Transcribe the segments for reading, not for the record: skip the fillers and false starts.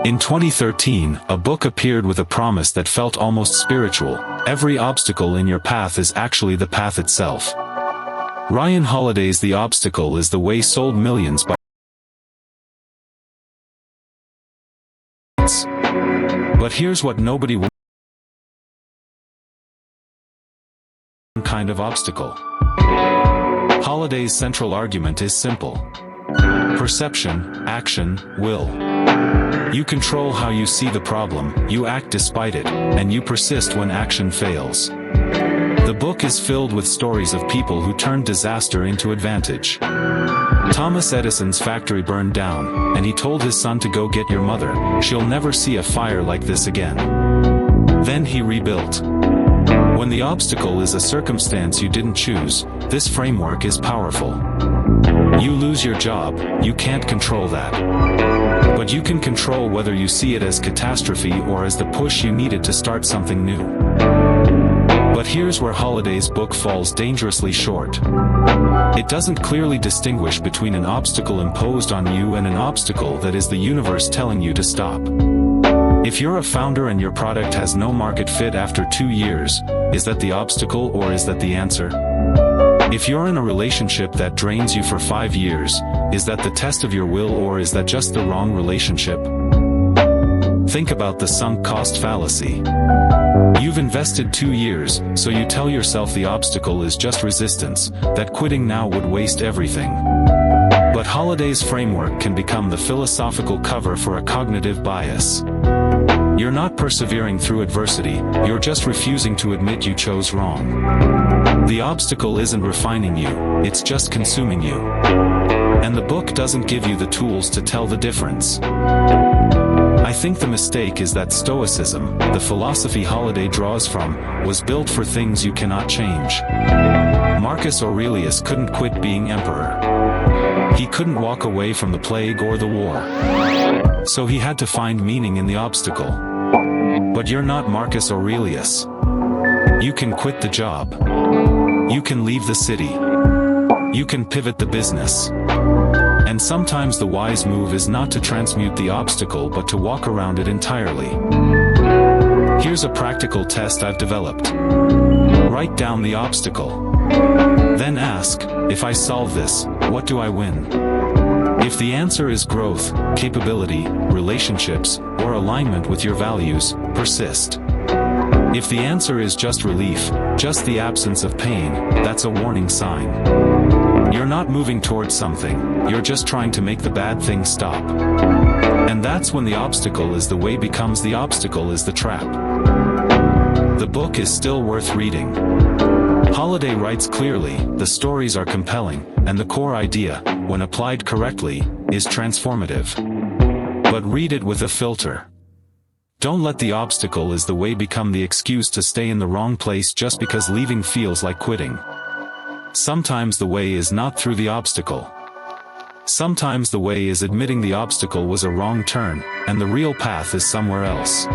In 2013, a book appeared with a promise that felt almost spiritual: every obstacle in your path is actually the path itself. Ryan Holiday's The Obstacle is the Way sold millions by But here's what nobody wants: kind of obstacle. Holiday's central argument is simple: perception, action, will. You control how you see the problem, you act despite it, and you persist when action fails. The book is filled with stories of people who turned disaster into advantage. Thomas Edison's factory burned down, and he told his son to go get your mother, she'll never see a fire like this again. Then he rebuilt. When the obstacle is a circumstance you didn't choose, this framework is powerful. You lose your job, you can't control that. But you can control whether you see it as catastrophe or as the push you needed to start something new. But here's where Holiday's book falls dangerously short. It doesn't clearly distinguish between an obstacle imposed on you and an obstacle that is the universe telling you to stop. If you're a founder and your product has no market fit after 2 years, is that the obstacle or is that the answer? If you're in a relationship that drains you for 5 years, is that the test of your will or is that just the wrong relationship? Think about the sunk cost fallacy. You've invested 2 years, so you tell yourself the obstacle is just resistance, that quitting now would waste everything. But Holiday's framework can become the philosophical cover for a cognitive bias. You're not persevering through adversity, you're just refusing to admit you chose wrong. The obstacle isn't refining you, it's just consuming you. And the book doesn't give you the tools to tell the difference. I think the mistake is that Stoicism, the philosophy Holiday draws from, was built for things you cannot change. Marcus Aurelius couldn't quit being emperor. He couldn't walk away from the plague or the war. So he had to find meaning in the obstacle. But you're not Marcus Aurelius. You can quit the job. You can leave the city. You can pivot the business. And sometimes the wise move is not to transmute the obstacle but to walk around it entirely. Here's a practical test I've developed. Write down the obstacle. Then ask, if I solve this, what do I win? If the answer is growth, capability, relationships, or alignment with your values, persist. If the answer is just relief, just the absence of pain, that's a warning sign. You're not moving towards something, you're just trying to make the bad thing stop. And that's when the obstacle is the way becomes the obstacle is the trap. The book is still worth reading. Holiday writes clearly, the stories are compelling, and the core idea, when applied correctly, is transformative. But read it with a filter. Don't let the obstacle is the way become the excuse to stay in the wrong place just because leaving feels like quitting. Sometimes the way is not through the obstacle. Sometimes the way is admitting the obstacle was a wrong turn, and the real path is somewhere else.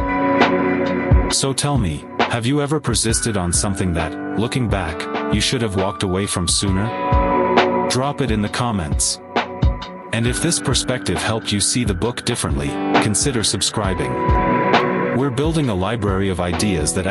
So tell me, have you ever persisted on something that, looking back, you should have walked away from sooner? Drop it in the comments. And if this perspective helped you see the book differently, consider subscribing. We're building a library of ideas that